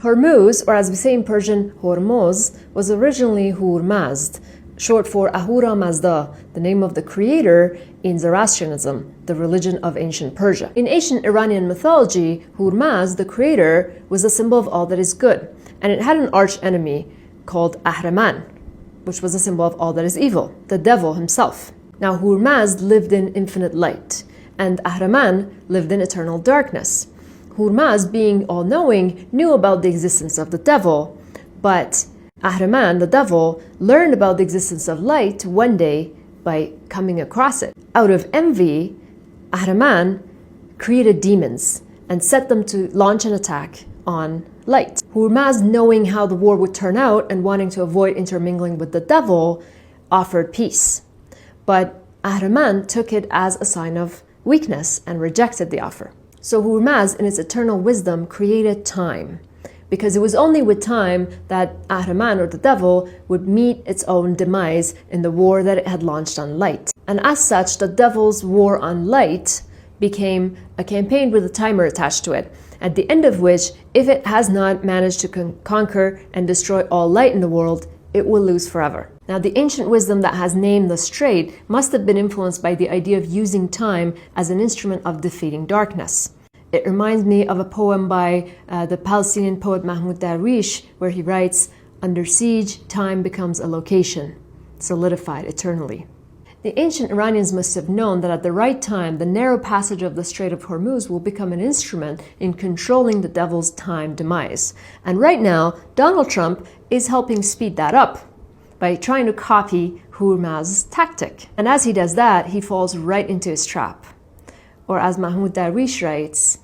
Hormuz, or as we say in Persian, Hormuz, was originally Hurmazd, short for Ahura Mazda, the name of the creator in Zoroastrianism, the religion of ancient Persia. In ancient Iranian mythology, Hurmazd, the creator, was a symbol of all that is good, and it had an arch enemy called Ahriman, which was a symbol of all that is evil, the devil himself. Now, Hurmazd lived in infinite light, and Ahriman lived in eternal darkness. Hurmazd, being all-knowing, knew about the existence of the devil, but Ahriman, the devil, learned about the existence of light one day by coming across it. Out of envy, Ahriman created demons and set them to launch an attack on light. Hurmazd, knowing how the war would turn out and wanting to avoid intermingling with the devil, offered peace. But Ahriman took it as a sign of weakness and rejected the offer. So Hurmazd, in its eternal wisdom, created time, because it was only with time that Ahriman, or the devil, would meet its own demise in the war that it had launched on light. And as such, the devil's war on light became a campaign with a timer attached to it, at the end of which, if it has not managed to conquer and destroy all light in the world, it will lose forever. Now, the ancient wisdom that has named the Strait must have been influenced by the idea of using time as an instrument of defeating darkness. It reminds me of a poem by the Palestinian poet Mahmoud Darwish, where he writes, "Under siege, time becomes a location, solidified eternally." The ancient Iranians must have known that at the right time, the narrow passage of the Strait of Hormuz will become an instrument in controlling the devil's time demise. And right now, Donald Trump is helping speed that up by trying to copy Hurmazd's tactic. And as he does that, he falls right into his trap. Or as Mahmoud Darwish writes,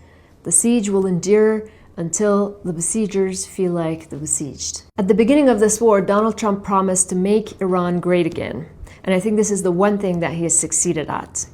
"The siege will endure until the besiegers feel like the besieged." At the beginning of this war, Donald Trump promised to make Iran great again. And I think this is the one thing that he has succeeded at.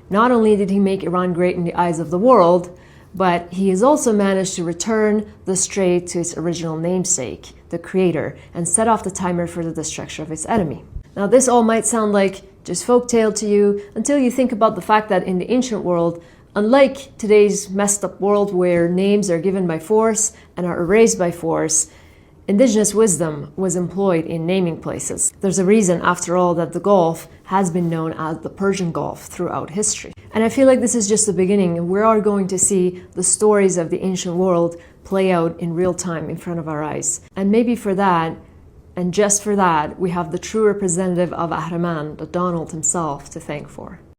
Not only did he make Iran great in the eyes of the world, but he has also managed to return the Strait to its original namesake, the creator, and set off the timer for the destruction of its enemy. Now, this all might sound like just folktale to you until you think about the fact that in the ancient world, unlike today's messed up world where names are given by force and are erased by force, indigenous wisdom was employed in naming places. There's a reason, after all, that the Gulf has been known as the Persian Gulf throughout history. And I feel like this is just the beginning. We are going to see the stories of the ancient world play out in real time in front of our eyes. And maybe for that, and just for that, we have the true representative of Ahriman, the Donald himself, to thank for.